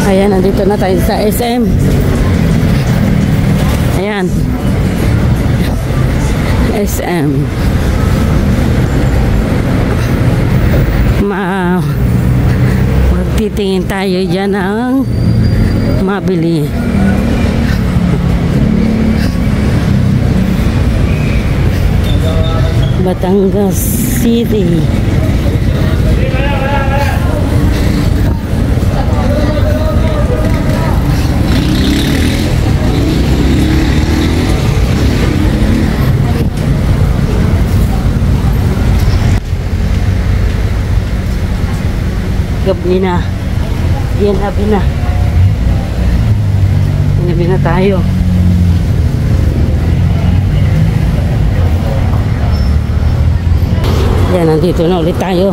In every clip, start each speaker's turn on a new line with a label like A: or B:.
A: Ayan, nandito na tayo sa SM. Ayan. SM. Magtitingin tayo dyan ng mabili. Batangas City. Gabi na. Ginabi na. Ginabi na tayo. Yan, nandito na ulit tayo.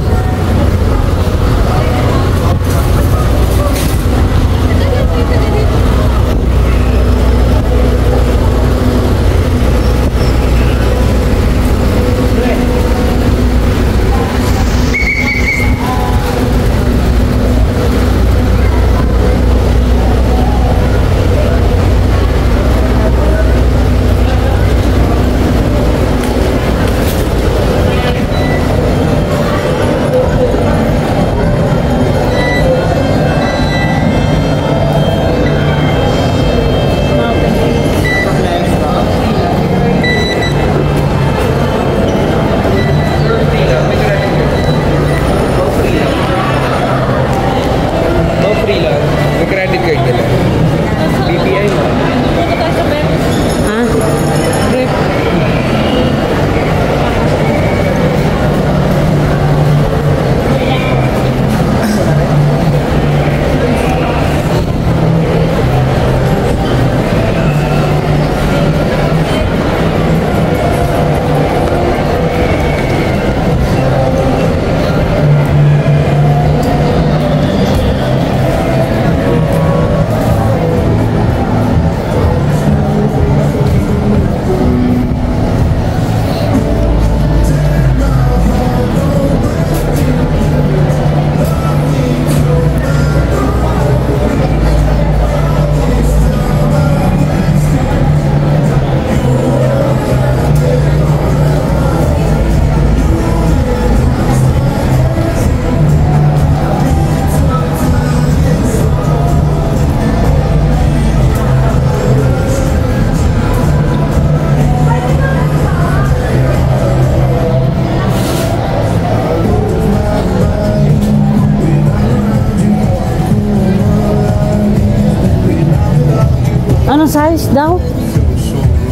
A: Anong size daw?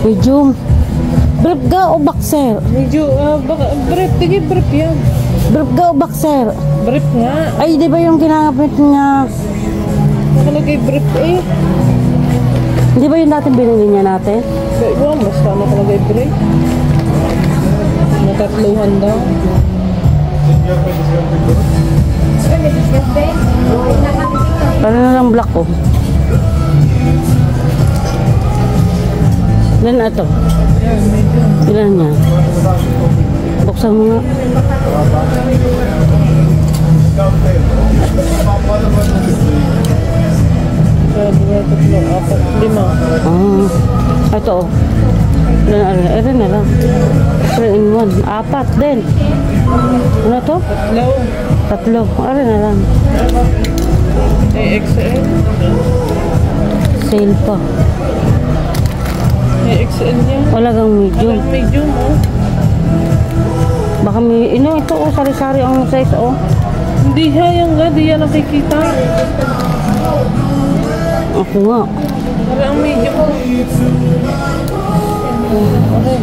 A: Medium. Brief ga o boxer?
B: Medium, brief. Tige brief yan.
A: Brief ga o boxer?
B: Brief nga.
A: Ay, di ba yung ginamit niya?
B: Nakalagay brief eh.
A: Di ba yung natin binili niya natin?
B: Iwan, basta nakalagay brief. Natatluhan daw.
A: Paano na lang black ko? Ilan na ito? Ilan niya? Buksan mo nga. Ito oh. Ilan na lang? 3 in 1. 4 din. Ano to? Tatlo. Ilan na lang?
B: XL.
A: Sale pa.
B: XL niya.
A: Wala kang medium.
B: Walang medium, oh.
A: Baka may, ito, oh, sari-sari ang size, oh.
B: Hindi yan nga, di yan nakikita.
A: Ako nga.
B: Wala ang medium. Okay.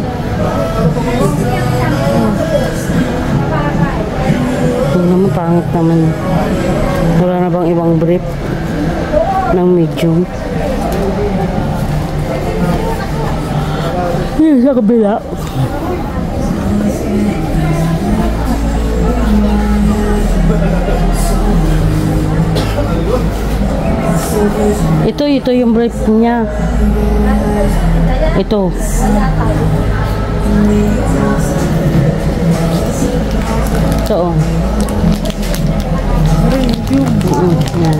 A: Ito naman, pangit naman. Wala na bang ibang brief ng medium? Sa kabila. Ito yung brief niya. Ito. Ito. Yan.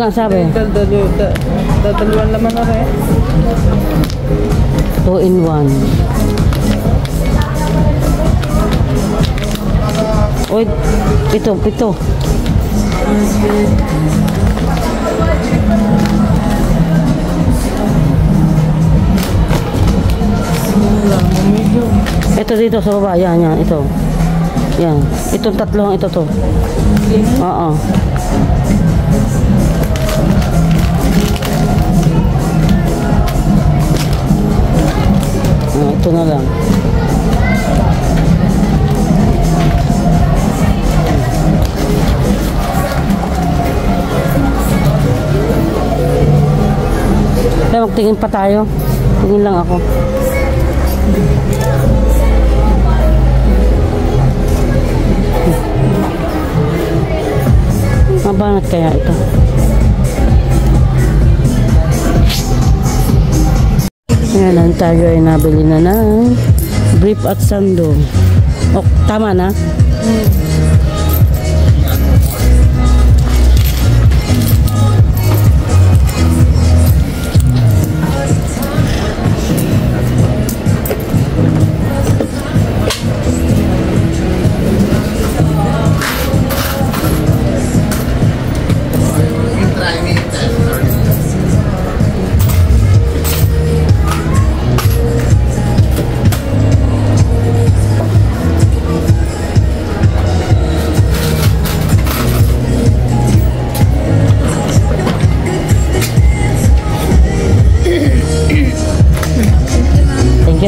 A: nga sabi?
B: Dadalwan laman na rin.
A: 2 in 1. Uy, pito. Ito dito sa baba, yan, ito. Yan, itong tatlong ito to. Oo. Ito na lang. Kaya magtingin pa tayo. Tingin lang ako. Mabanat kaya ito? Ngayon tayo ay nabili na ng brief at sando. O, tama na?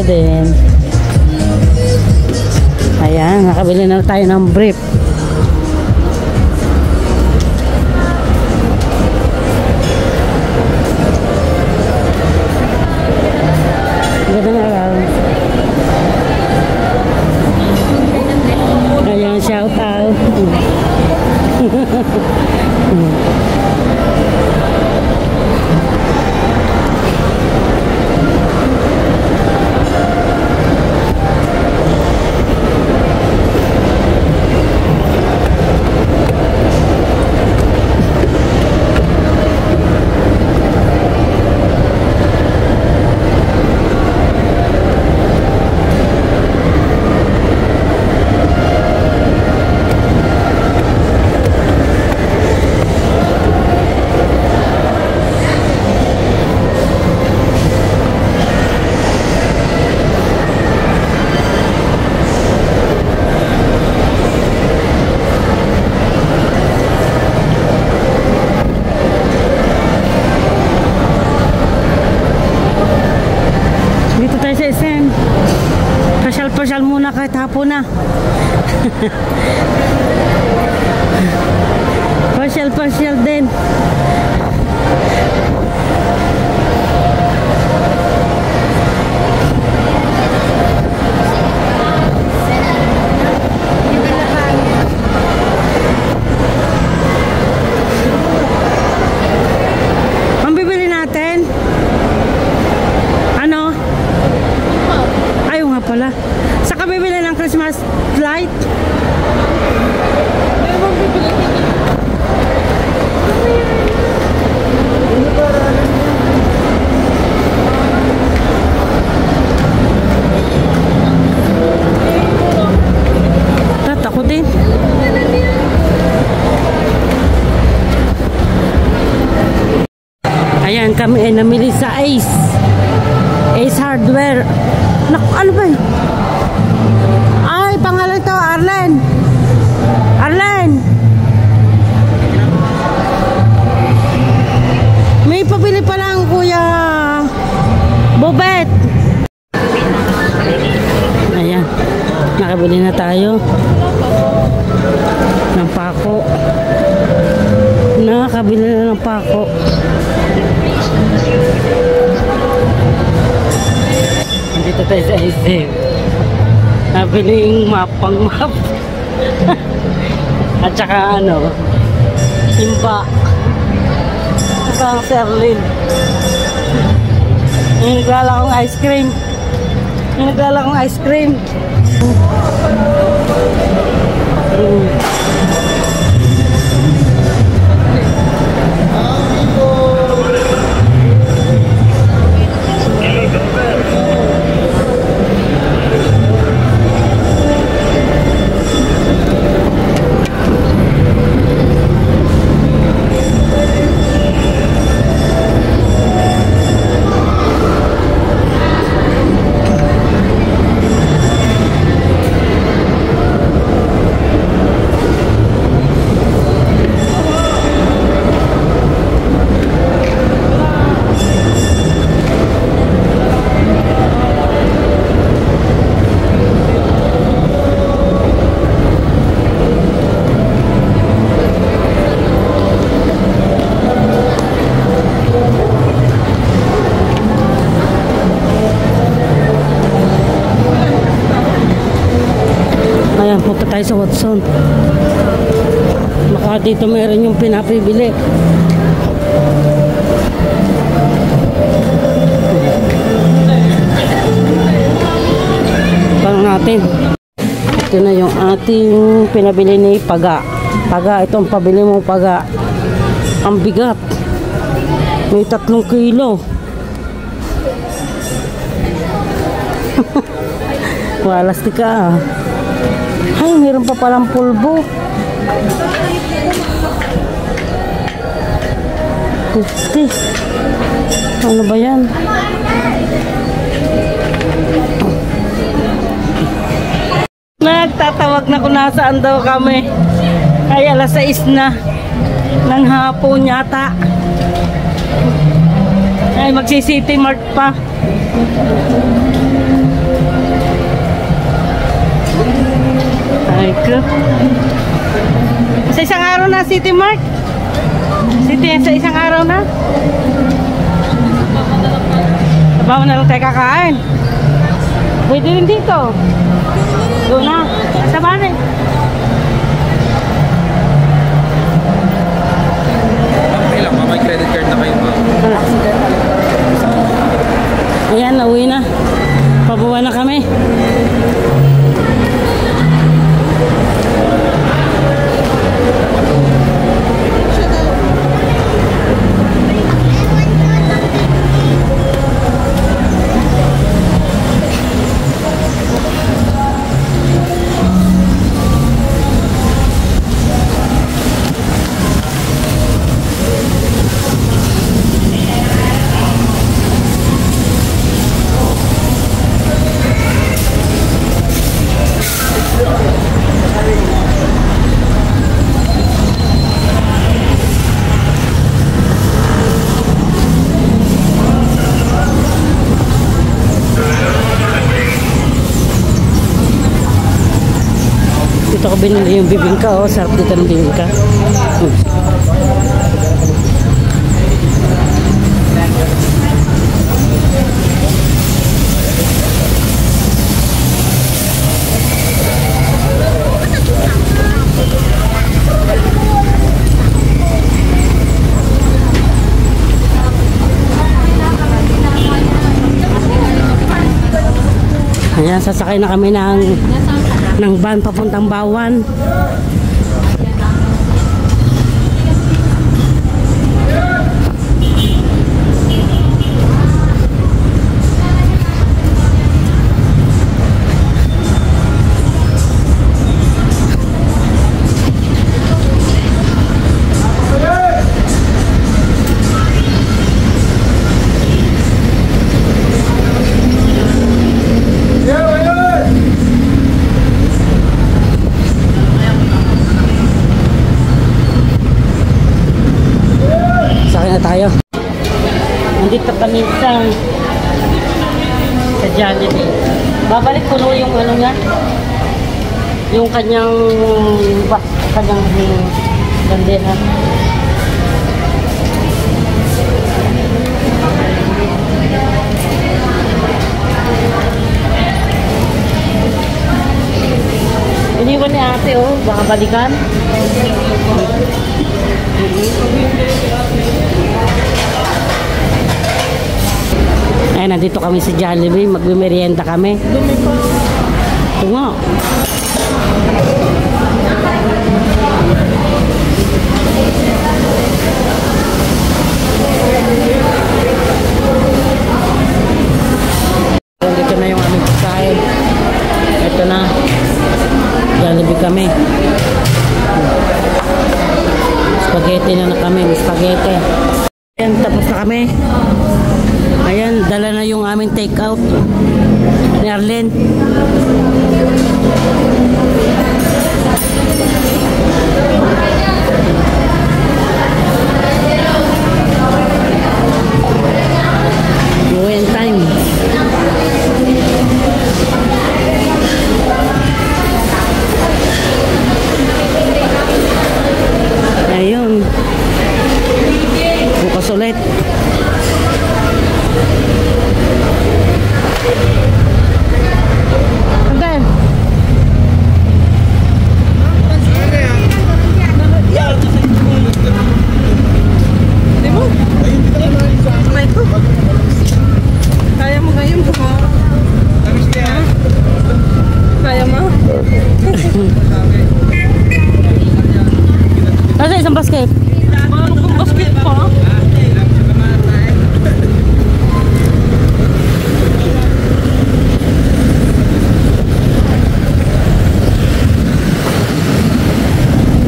A: Din. Ayan, nakabili na tayo ng brief. Ganda na lang. Ayan, shout out. Pasyal muna kahit hapon na. Pasyal din. Ang bibili natin? Ano? Ayaw nga pala. Saka bibili ng Christmas light. Takot din. Ayan, kami ay namili sa Ace Hardware. Naku, ano ba yun? Ay, pangalan to, Arlen. May pabili pa lang, Kuya Bobet. Ayan, nakabili na tayo ng pako. Nakabili na ng pako. Dito tayo sa SM. Nabili yung pang map. At saka ano, timba. Saka ang serlin. Yung naglala kong ice cream. tayo sa Watson. Baka dito meron yung pinapibili. Parang natin. Ito na yung ating pinabili ni Paga. Paga, itong pabili mo Paga. Ang bigat. May 3 kilo. Walastik ka. Ay, meron pa palang pulbo. Puti. Ano ba yan? Nagtatawag na kung nasaan daw kami. Ay, alas 6 na ng hapon yata. Ay, magsi-City Mart pa. Ay ko. Sa isang araw na City Mart? Sa isang araw na? Sabaw na lang tayo kakain. Pwede rin dito. Doon na. Sa bahay.
C: Okay lang, may credit card na kayo ba?
A: Ayan, nauwi na. Pabuwa na kami. Dito ko binili yung bibingka, oh. Sarap dito ng bibingka. Ayan, sasakay na kami ng van papuntang Bawan. Tayo. Nandito kami sa Jollibee. Babalik puno yung ano nga, yung kanyang bandera. Iniwan ni ate, oh, baka balikan. Ay, nandito kami sa Jollibee, magmimerienda kami. Ito nga. Dito na yung aming pagkain. Ito na. Jollibee kami. Spaghetti na kami, spaghetti. Ayan, tapos na kami. Ayan, dala na yung aming take out ni Arlen. Going time. Ayun. Bukas ulit. ng basket?
B: Paano kung basket pa?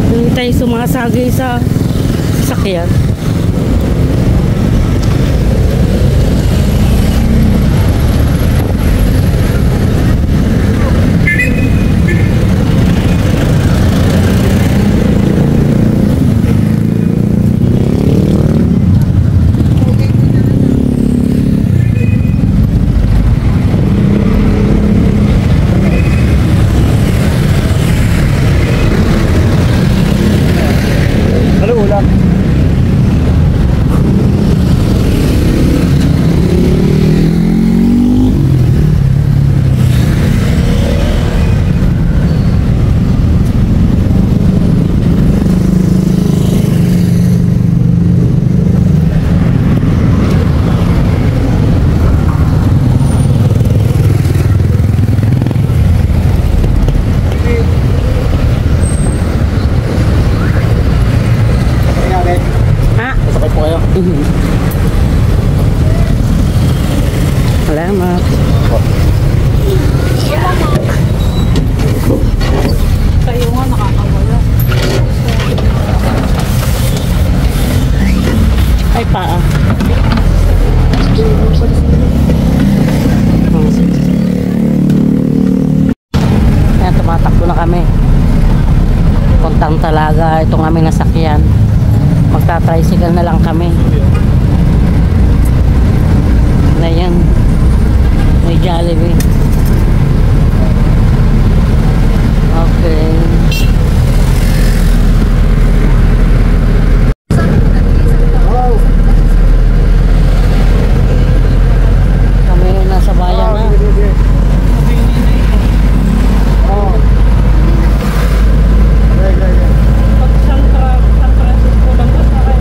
A: Hindi tayo sumasagi sa sakyan. Salamat.
B: Kayo nga nakakawala.
A: Ay, paa. Ayan, tumatakbo na kami. Puntang Talaga itong aming nasakyan. Magta-tricycle na lang kami. Ayan. May Jollibee. Okay. Kami nasa bayan na. Oh.
B: Pag San Francisco lang to sa akin.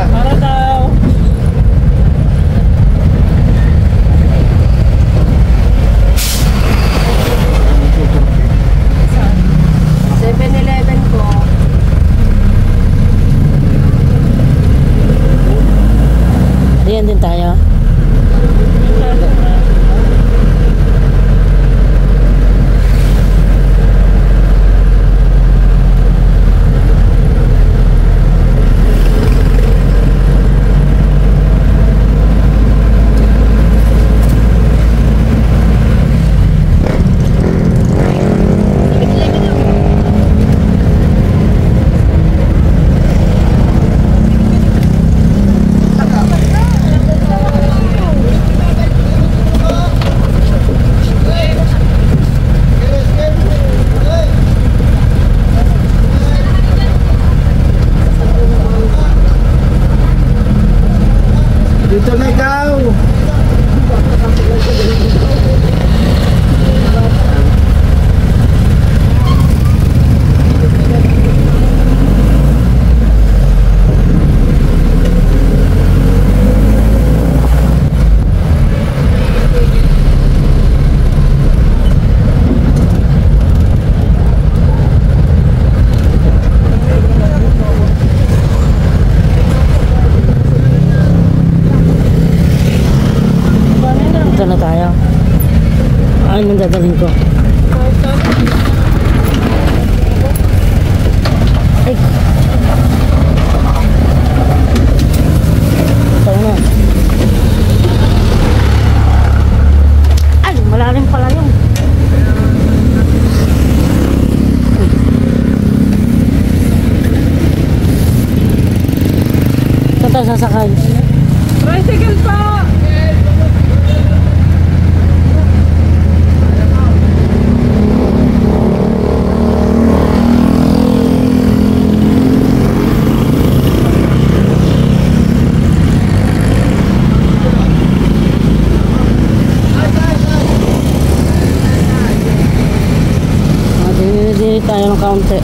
B: Para daw.
A: Ayan din tayo.
C: Dito na ikaw!
A: Dito na tayo. Anong dadalhin ko? Ay! Tayo na. Ay! Malalim pala yun. Saan tayo sasakay?
B: Tricycle pa! Hindi tayo ng kaunti.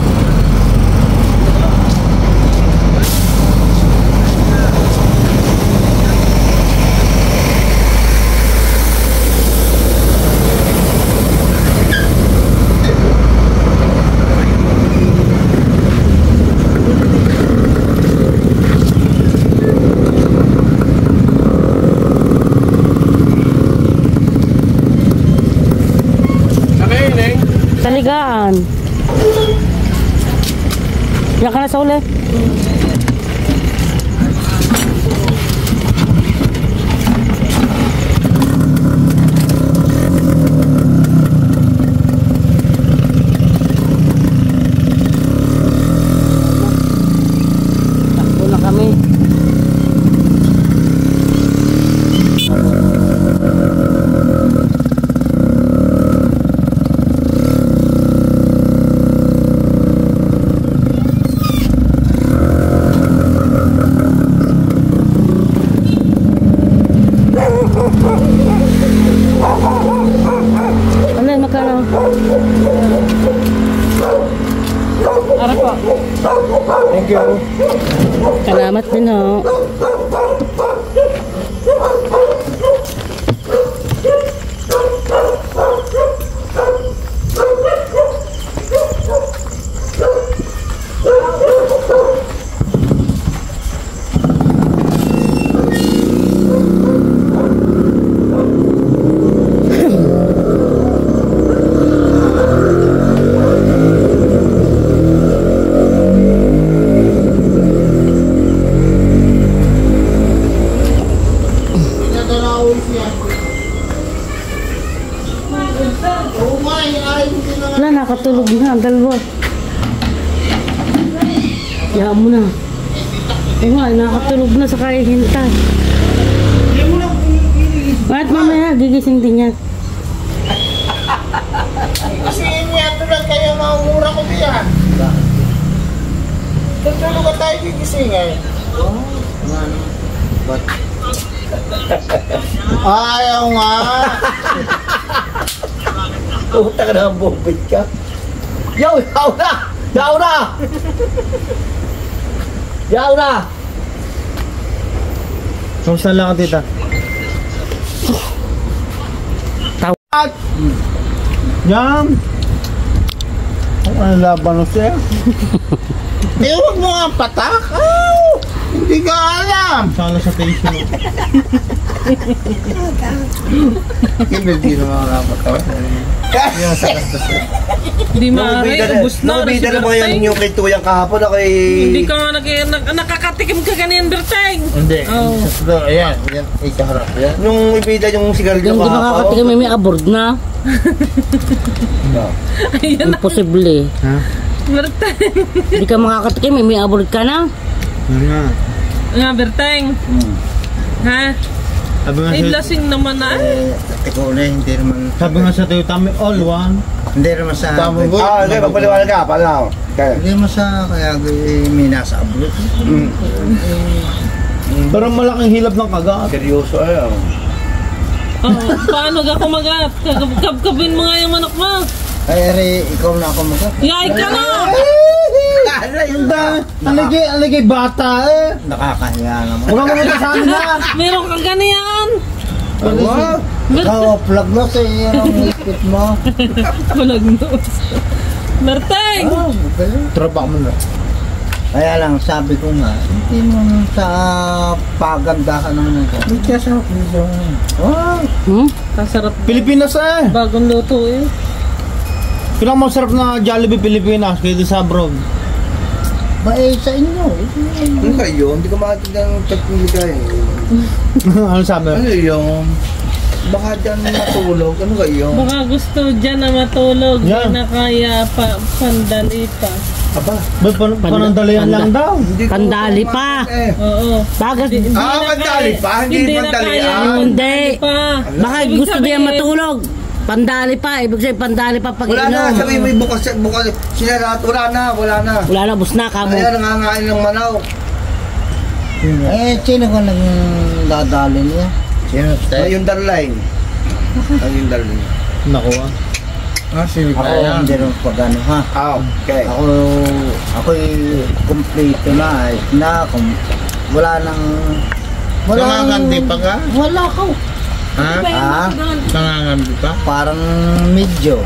A: Yan ka na sa uli. Takbo na kami. Ano, magkano?
B: Ara po.
C: Thank you.
A: Salamat din ho. Wala, nakatulog na ang dalawa. Yaan mo na. Eh nga, nakatulog na sa kaya hintay. At mamaya, gigising din yan.
D: Kasi niya tulad kayo mamura ko diyan. Tutulog ka tayo gigising eh. Ayaw nga. Puta ka na, bobit ka. Yaw na! Yaw na! Yaw na!
C: Kamusta lang ka, tita?
D: At!
C: Yan! Ano laban mo siya?
D: Eh, huwag mo nga patak. Oh, hindi ka alam.
C: Sala sa tension.
D: Hindi naman nga patak.
B: Hindi maaari, ubus na.
D: Nabida na mga yan yung kay Tuyang kahapon na kay...
B: Hindi ka nakakatikim ka ganyan, Berteng.
D: Hindi.
B: Oh.
D: Ayan, yan, ikaharap yan. Yung ibida yung sigarilyo
A: Yung di
D: kahapon.
A: makakatikim, may abort na.
B: Ayan na,
A: Imposible.
C: Ha?
B: Berteng.
A: Hindi ka makakatikim, may abort ka na.
C: Yan nga.
B: Nga, Berteng. Ha?
C: Sabi nga
B: Ay,
C: sa...
B: lasing naman na.
D: Ikaw na, hindi naman...
C: Sabi nga sa tayo, tami all one.
D: Hindi naman sa... okay, magpaliwanag ka, pala. Hindi naman sa... Kaya may nasa abulot.
C: Pero malaking hilap ng kagat.
D: Seryoso ayaw.
B: Oh, paano ka kumagat? Kabkabin mo nga yung manok mo.
D: Ay, Ari, ikaw na ako magat.
B: Yay ka na!
D: Yung da,
C: Aligay bata eh.
D: nakakahiya naman.
C: Huwag mo na sa amin na.
B: Meron kang ganyan.
D: Ikaw, plug na sa iyo ang isip mo.
B: Walang nose. Berteng!
D: Trabaho mo na. Kaya lang, sabi ko nga, hindi mo sa pagandahan ng mga. Hindi ka sa piso.
B: Kasarap.
C: Pilipinas eh.
B: Bagong luto eh.
C: Pinakamasarap na Jollibee Pilipinas kaya sa abroad.
D: Ba sa inyo? Ano kayo? Hindi ko makakita ng pagpili
C: Ano sabi?
D: Ano yun? Baka dyan matulog. Ano kayo?
B: Baka gusto dyan na matulog.
C: Yan.
B: Di na kaya pandali pa.
D: Aba,
C: Ba't panandalian lang daw?
D: hindi ko
A: Pandali pa.
D: Eh.
B: Oo.
A: Bagas,
D: Pandali pa? Hindi
B: na
D: pandali.
B: kaya.
A: Hindi.
B: Pa.
A: Baka
B: Ibig
A: gusto
B: sabihin,
A: diyan matulog. Pandali pa. Ibig sabihin, pandali pa pag
D: Wala na,
A: inom.
D: sabi may bukas, sinarat, wala na.
A: Wala na, bus na kamo.
D: Kaya nangangain ng manaw. Sino ko nang dadali niya? Sino? Yung Darline. Yung Darline.
C: Nakuha.
D: Ako, hindi rin pag ano ha. Okay. Ako'y kompleto na. Ayos na. Wala nang... Nangangambi pa ka? Wala ko. Ha? Nangangambi pa? Parang medyo.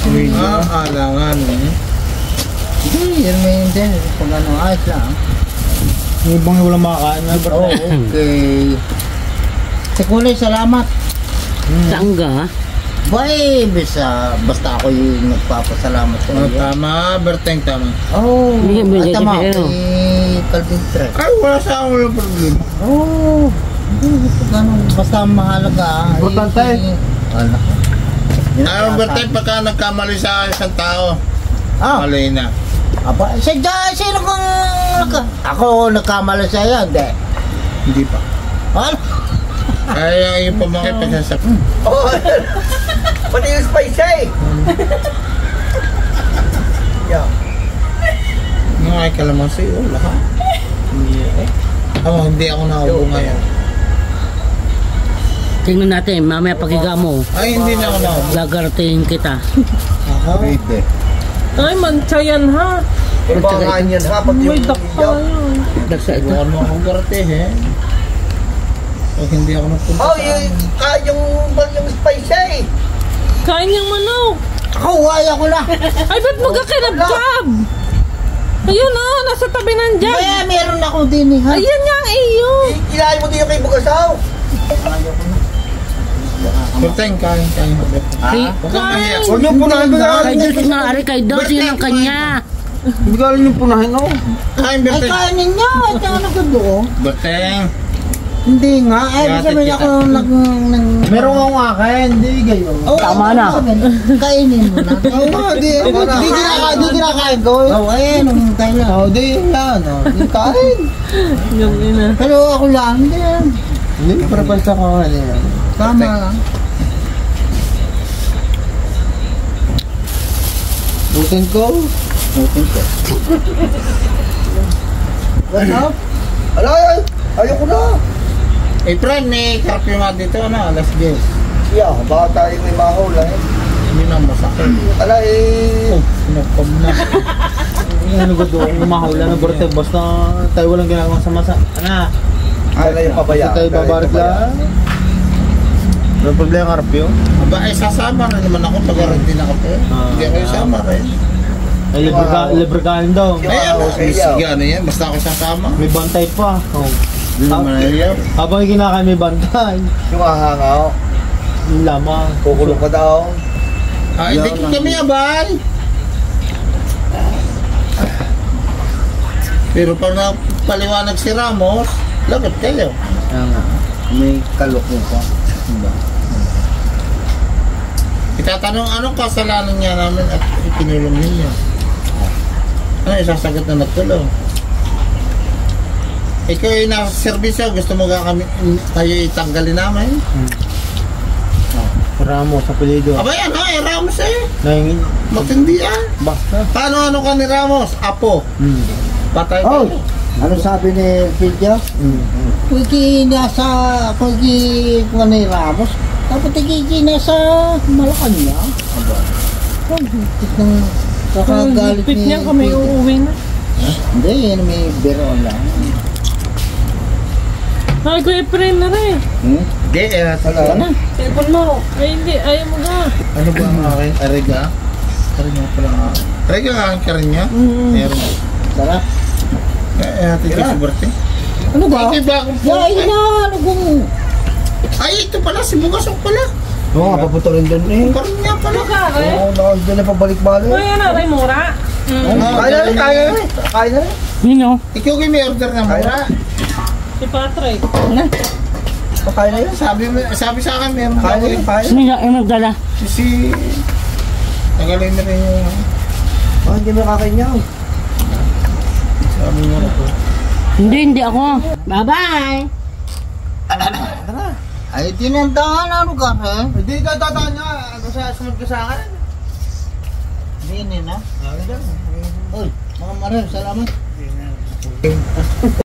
D: Hindi. Alangan. Hindi, yun may hindi. Pag ano, ayos lang.
C: Yung ibang walang makakain na.
D: Okay. Si Kulay, salamat.
A: Saan ka?
D: Boy, basta ako yung nagpapasalamat sa iyo.
C: Tama, Berteng, tama.
D: Oo,
A: Bigay
D: tama,
A: ka sa'yo.
D: kay Calvin Trek.
C: Ay, wala sa akin walang problema.
D: Oo, ganun, basta mahalaga.
C: Importante.
D: Wala.
C: Ay, Berteng, pagka nagkamali sa isang tao, mali na.
D: Aba, sino kang ako nagkamali sa iyo, hindi.
C: Hindi pa.
D: Ano?
C: Ay, yung pamangkin pagsasabi.
D: Oh, pati yung spicy. Yeah.
C: Ay, kalamansi, wala ka. Hindi ako nakaubo ngayon.
A: Tingnan natin, mamaya pagiga mo.
C: Ay, hindi na ako nakaubo.
A: Gagarating kita.
D: Pwede.
B: Ay, mancha yan ha.
D: Ibangan yan ha, pati
B: May
D: yung
B: dakpa yun.
A: Dagsa ito.
C: Huwag mo akong garatehin. Pag hindi ako nagpunta
D: Oh, yung spicy.
B: Kain niyang manok.
D: Ako, waya ko na.
B: Ay, ba't mo kakinabkab? Ayun oh, nasa tabi ng jug.
D: Kaya meron ako din ha.
B: Ayan nga ang iyo.
D: Ilahin mo din yung kay Bugasaw.
C: Berteng, kain. Huwag kang mahiya.
A: Huwag niyo punahin ba? Kay Dos nga, ari kay Dos, yun ang kanya.
C: Hindi ka rin yung punahin ako. Kain,
D: Ay,
C: Berteng.
D: kainin niya. Ito ano ko doon.
C: Berteng.
D: Hindi nga. Ay, sabi niya ako
C: Meron akong akin, hindi gayo.
A: Tama na.
D: Kainin mo na. Di kinakain ko. Oo, eh, nung tayo na. Oo, di yan. Di kain.
B: Yung ina.
D: Pero ako lang, hindi yan.
C: Hindi, parapansa ko kanina.
D: Tama lang.
C: Butin ko.
D: Butin ko. What's up? Ayoko na.
C: Eh, friend, may curfew nga dito, alas 10.
D: Yeah, baka tayo may mahula eh.
C: Hindi na masakit.
D: Ala eh.
C: Sinapam na. Ano ba doon? Umahula na Berteng. Basta tayo walang ginagawang sama-sama.
D: Ala yung pabaya.
C: Tayo babarik lang. May problema curfew? Aba, ay sasama na naman ako pag hindi na kape. Hindi ako isama rin.
E: Ay, libre kain daw.
C: Ay, ako, sumisiga na yan. Basta ako sasama.
E: May bantay pa. Oh.
C: Hindi naman ayaw.
E: Habang kinakain may bantay.
D: Yung ahangaw.
E: Yung lamang.
D: Kukulong ka daw.
C: Hindi ko kami abay. Pero pag napaliwanag si Ramos, lagot kayo.
D: May kalok mo pa.
C: Itatanong anong kasalanan niya namin at ikinulong ninyo. Ano isasagot na nagtulong? Ikaw ay nasa servisyo, gusto mo tayo itanggalin namin?
E: Ramos, apelido.
C: Aba yan ha, Ramos eh.
E: Nahingin.
C: Matindi ah.
E: Basta.
C: Paano ka ni Ramos? Apo. Patay
D: Oh,
C: ka.
D: ano sabi ni Pilja? Kung nasa, kung ni Ramos, dapat nasa Malacanang. Aba. Kakagalit
B: Pit niya kami uuwi na.
D: Hindi, yan may biro lang.
B: Ay, Kuya Efraim na rin.
C: Hindi,
D: Wala na.
B: Telepon mo. Ay, hindi. Ayaw mo na.
C: ano ba ang akin? Ariga? Ariga pala nga. Ariga nga ang karin niya? Meron.
D: Sarap.
C: Ate si Berteng.
D: Ano ba?
C: Ay, ba akong po?
D: Ay, na, ano kung...
C: Ay, ito pala, si Bugasok pala.
D: Oo nga, paputulin doon eh.
C: Karin niya pala.
D: Oo, doon na pabalik-balik.
B: Ay, ano, kay Mura.
D: Kaya na rin, kaya na rin. Kaya na rin.
A: Yun o.
C: Ikaw kayo may order na mura.
B: Si Patrick.
D: Kaya na yun.
C: Sabi sa akin, meron
D: Kaya na
C: ako
D: rin, kaya na rin.
A: Sino nga yung nagdala?
C: Si... Tagalin na rin yung...
D: Oh, hindi mo kakanyaw.
C: Sabi niya na po.
A: Hindi ako. Bye-bye.
D: Ay, tinandahan na lugar eh.
C: Hindi ka tataan niya. Ano sa sumunod ka sa akin?
D: Hindi na. Uy, mga Marel, salamat.